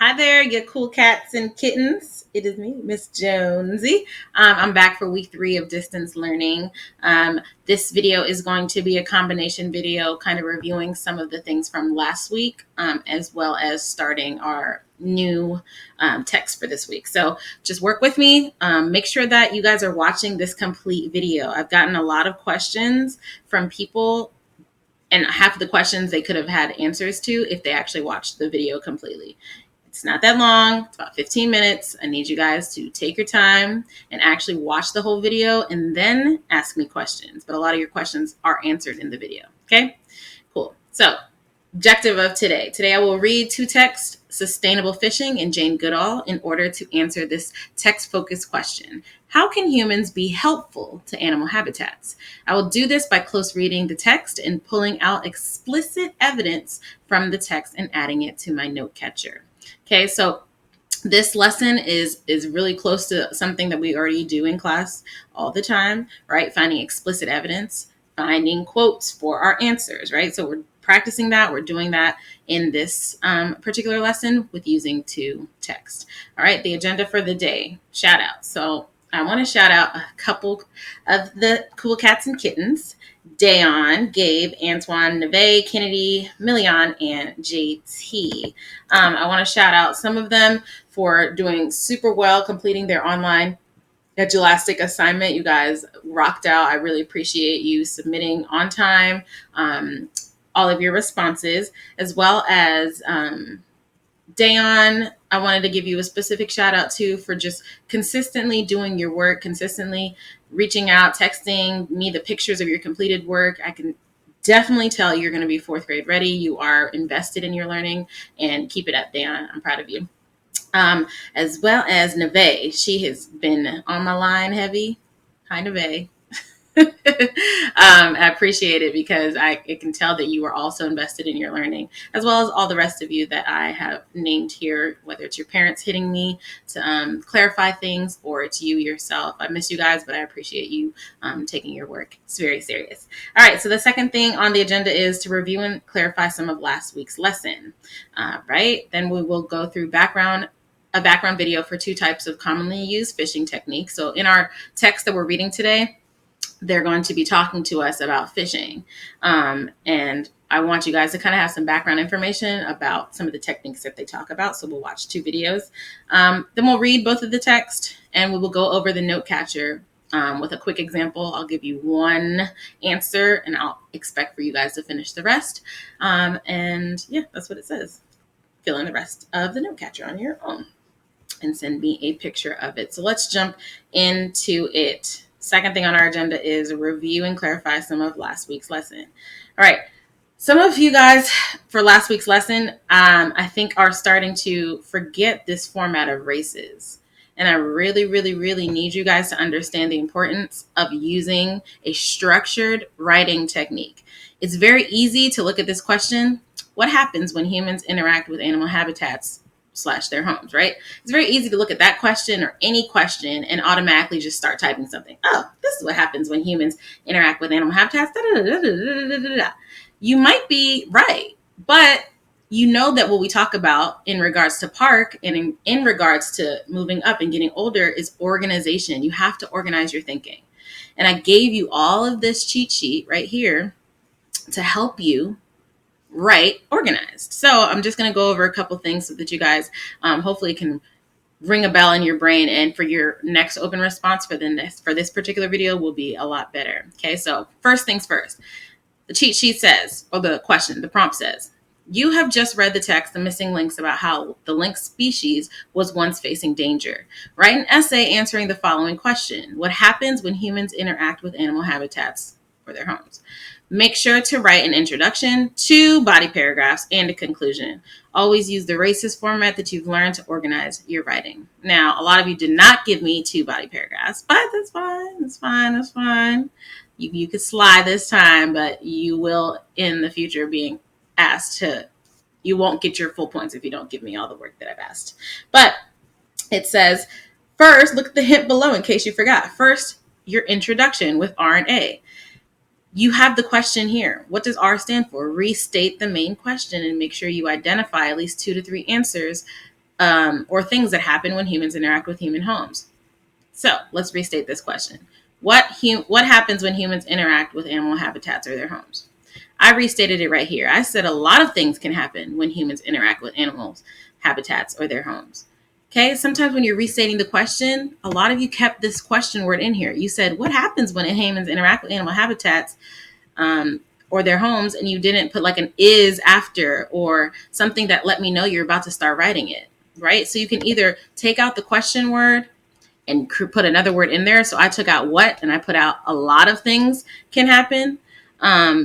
Hi there, you cool cats and kittens. It is me, Miss Jonesy. I'm back for week 3 of distance learning. This video is going to be a combination video, kind of reviewing some of the things from last week, as well as starting our new text for this week. So just work with me. Make sure that you guys are watching this complete video. I've gotten a lot of questions from people, and half of the questions they could have had answers to if they actually watched the video completely. It's not that long. It's about 15 minutes. I need you guys to take your time and actually watch the whole video and then ask me questions. But a lot of your questions are answered in the video. Okay, cool. So objective of today. Today I will read 2 texts, Sustainable Fishing and Jane Goodall, in order to answer this text-focused question. How can humans be helpful to animal habitats? I will do this by close reading the text and pulling out explicit evidence from the text and adding it to my note catcher. Okay, so this lesson is really close to something that we already do in class all the time, right? Finding explicit evidence, finding quotes for our answers, right? So we're practicing that. We're doing that in this particular lesson with using 2 texts. All right, the agenda for the day, shout out. So I want to shout out a couple of the cool cats and kittens: Dayon, Gabe, Antoine, Neve, Kennedy, Million, and JT. I want to shout out some of them for doing super well, completing their online Elastic assignment. You guys rocked out. I really appreciate you submitting on time, all of your responses, as well as Dayon. I wanted to give you a specific shout out too for just consistently doing your work, consistently reaching out, texting me the pictures of your completed work. I can definitely tell you're going to be 4th grade ready. You are invested in your learning, and keep it up, Dayon. I'm proud of you. As well as Neve. She has been on my line heavy. Hi, Neve. I appreciate it because I can tell that you are also invested in your learning, as well as all the rest of you that I have named here, whether it's your parents hitting me to clarify things or it's you yourself. I miss you guys, but I appreciate you taking your work. It's very serious. All right, so the second thing on the agenda is to review and clarify some of last week's lesson. Right? Then we will go through a background video for 2 types of commonly used fishing techniques. So in our text that we're reading today, they're going to be talking to us about fishing. And I want you guys to kind of have some background information about some of the techniques that they talk about. So we'll watch 2 videos. Then we'll read both of the text and we will go over the note catcher with a quick example. I'll give you 1 answer and I'll expect for you guys to finish the rest. And yeah, that's what it says. Fill in the rest of the note catcher on your own and send me a picture of it. So let's jump into it. Second thing on our agenda is review and clarify some of last week's lesson. All right. Some of you guys for last week's lesson, I think are starting to forget this format of races. And I really, really, really need you guys to understand the importance of using a structured writing technique. It's very easy to look at this question. What happens when humans interact with animal habitats / their homes, right? It's very easy to look at that question or any question and automatically just start typing something. Oh, this is what happens when humans interact with animal habitats. You might be right, but you know that what we talk about in regards to park and in regards to moving up and getting older is organization. You have to organize your thinking. And I gave you all of this cheat sheet right here to help you write organized. So I'm just going to go over a couple things so that you guys hopefully can ring a bell in your brain, and for your next open response for this particular video will be a lot better. Okay, so first things first, the cheat sheet says, or the prompt says, you have just read the text, the missing links, about how the lynx species was once facing danger. Write an essay answering the following question: what happens when humans interact with animal habitats or their homes? Make sure to write an introduction, 2 body paragraphs, and a conclusion. Always use the R.A.C.E.S format that you've learned to organize your writing. Now, a lot of you did not give me 2 body paragraphs, but that's fine. That's fine. That's fine. You could slide this time, but you will in the future being asked to, you won't get your full points if you don't give me all the work that I've asked. But it says, first, look at the hint below in case you forgot. First, your introduction with R and A. You have the question here. What does R stand for? Restate the main question and make sure you identify at least 2 to 3 answers or things that happen when humans interact with human homes. So let's restate this question. What happens when humans interact with animal habitats or their homes? I restated it right here. I said a lot of things can happen when humans interact with animals, habitats, or their homes. Okay, sometimes when you're restating the question, a lot of you kept this question word in here. You said, what happens when humans interact with animal habitats or their homes, and you didn't put like an is after or something that let me know you're about to start writing it, right? So you can either take out the question word and put another word in there. So I took out what and I put out a lot of things can happen.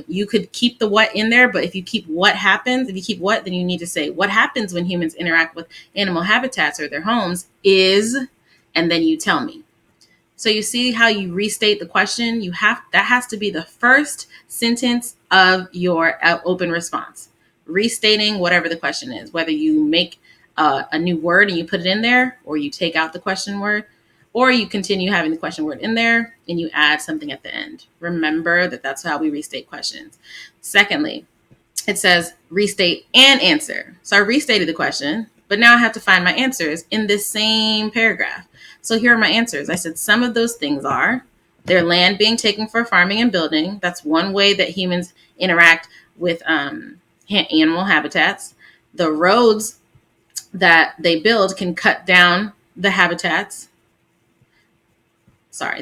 You could keep the what in there, but if you keep what happens, if you keep what, then you need to say what happens when humans interact with animal habitats or their homes is, and then you tell me. So you see how you restate the question? That has to be the first sentence of your open response. Restating whatever the question is, whether you make a new word and you put it in there, or you take out the question word, or you continue having the question word in there and you add something at the end. Remember that that's how we restate questions. Secondly, it says restate and answer. So I restated the question, but now I have to find my answers in this same paragraph. So here are my answers. I said some of those things are their land being taken for farming and building. That's one way that humans interact with animal habitats. The roads that they build can cut down the habitats.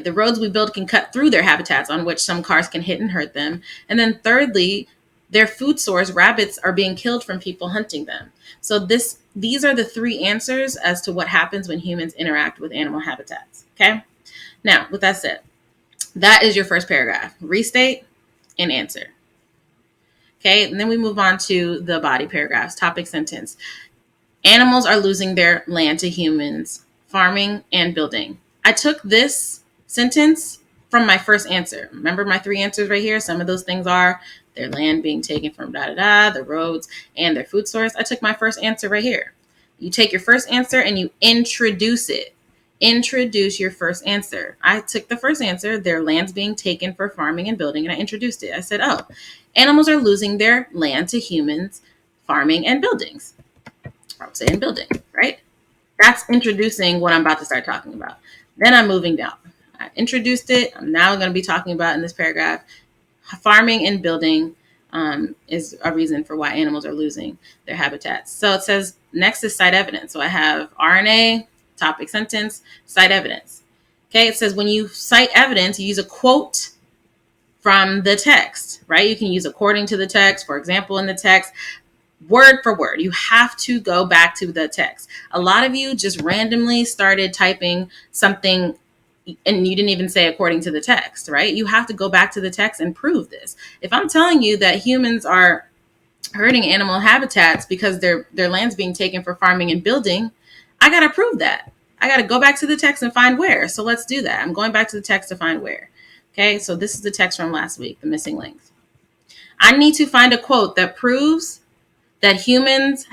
The roads we build can cut through their habitats on which some cars can hit and hurt them. And then thirdly, their food source, rabbits, are being killed from people hunting them. So these are the three answers as to what happens when humans interact with animal habitats. Okay. Now, with that said, that is your first paragraph. Restate and answer. Okay. And then we move on to the body paragraphs. Topic sentence. Animals are losing their land to humans, farming and building. I took this sentence from my first answer. Remember my three answers right here? Some of those things are their land being taken from the roads, and their food source. I took my first answer right here. You take your first answer and you introduce it. Introduce your first answer. I took the first answer, their land's being taken for farming and building, and I introduced it. I said, oh, animals are losing their land to humans, farming and buildings. I would say in building, right? That's introducing what I'm about to start talking about. Then I'm moving down. I introduced it. I'm now going to be talking about in this paragraph, farming and building is a reason for why animals are losing their habitats. So it says next is cite evidence. So I have R&A, topic sentence, cite evidence. Okay, it says when you cite evidence, you use a quote from the text, right? You can use according to the text, for example, in the text, word for word. You have to go back to the text. A lot of you just randomly started typing something and you didn't even say according to the text, right? You have to go back to the text and prove this. If I'm telling you that humans are hurting animal habitats because their land's being taken for farming and building, I got to prove that. I got to go back to the text and find where. So let's do that. I'm going back to the text to find where. Okay, so this is the text from last week, the missing links. I need to find a quote that proves that humans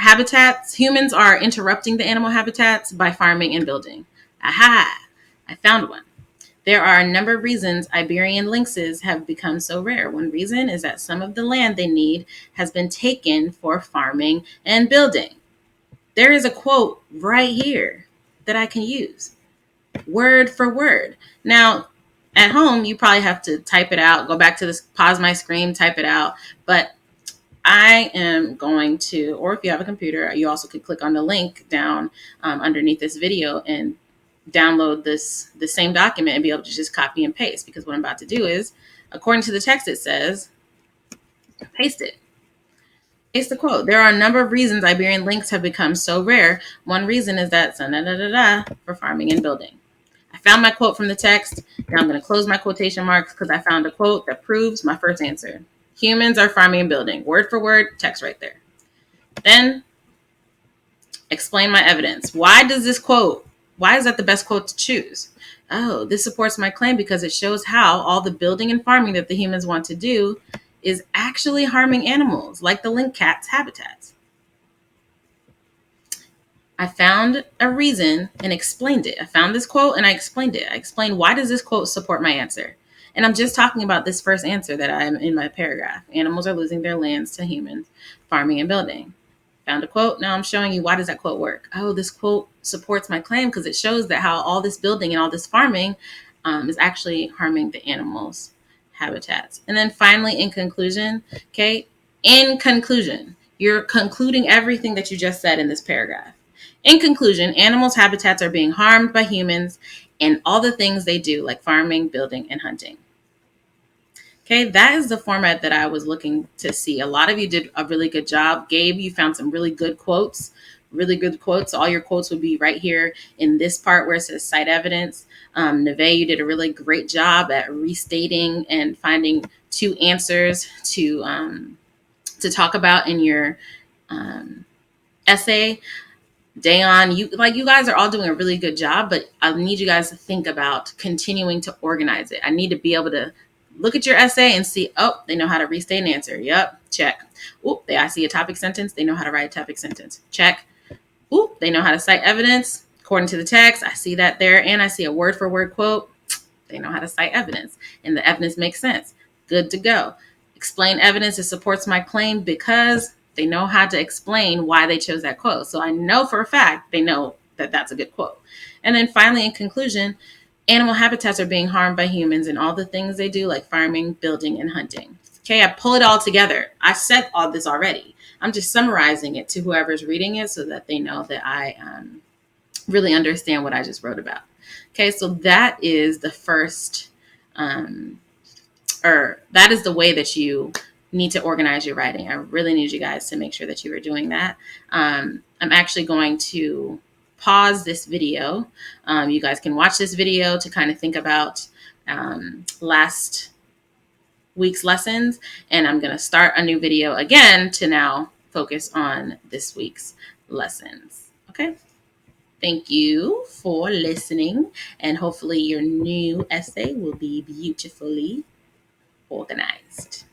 are interrupting the animal habitats by farming and building. Aha, I found one. There are a number of reasons Iberian lynxes have become so rare. One reason is that some of the land they need has been taken for farming and building. There is a quote right here that I can use, word for word. Now, at home, you probably have to type it out, go back to this, pause my screen, type it out. But I am going to, or if you have a computer, you also could click on the link down underneath this video and download the same document and be able to just copy and paste, because what I'm about to do is, according to the text, it says, paste it. Paste the quote. There are a number of reasons Iberian lynx have become so rare. One reason is that for farming and building. I found my quote from the text. Now I'm going to close my quotation marks because I found a quote that proves my first answer. Humans are farming and building. Word for word, text right there. Then explain my evidence. Why is that the best quote to choose? Oh, this supports my claim because it shows how all the building and farming that the humans want to do is actually harming animals, like the lynx cat's habitats. I found a reason and explained it. I found this quote and I explained it. I explained why does this quote support my answer? And I'm just talking about this first answer that I'm in my paragraph. Animals are losing their lands to humans, farming and building. found a quote. Now I'm showing you, why does that quote work? Oh, this quote supports my claim because it shows that how all this building and all this farming is actually harming the animals' habitats. And then finally, in conclusion, okay, in conclusion, you're concluding everything that you just said in this paragraph. In conclusion, animals' habitats are being harmed by humans and all the things they do, like farming, building, and hunting. Okay, that is the format that I was looking to see. A lot of you did a really good job. Gabe, you found some really good quotes, really good quotes. All your quotes would be right here in this part where it says cite evidence. Neve, you did a really great job at restating and finding two answers to talk about in your essay. Dayon, you guys are all doing a really good job, but I need you guys to think about continuing to organize it. I need to be able to look at your essay and see, oh, they know how to restate an answer. Yep, check. Oop, I see a topic sentence. They know how to write a topic sentence. Check. Oop, they know how to cite evidence according to the text. I see that there, and I see a word for word quote. They know how to cite evidence, and the evidence makes sense. Good to go. Explain evidence that supports my claim because they know how to explain why they chose that quote. So I know for a fact they know that that's a good quote. And then finally, in conclusion, animal habitats are being harmed by humans and all the things they do, like farming, building, and hunting. Okay, I pull it all together. I said all this already. I'm just summarizing it to whoever's reading it so that they know that I really understand what I just wrote about. Okay, so that is the first, or that is the way that you need to organize your writing. I really need you guys to make sure that you are doing that. I'm actually going to pause this video. You guys can watch this video to kind of think about last week's lessons, and I'm going to start a new video again to now focus on this week's lessons. Okay. Thank you for listening, and hopefully your new essay will be beautifully organized.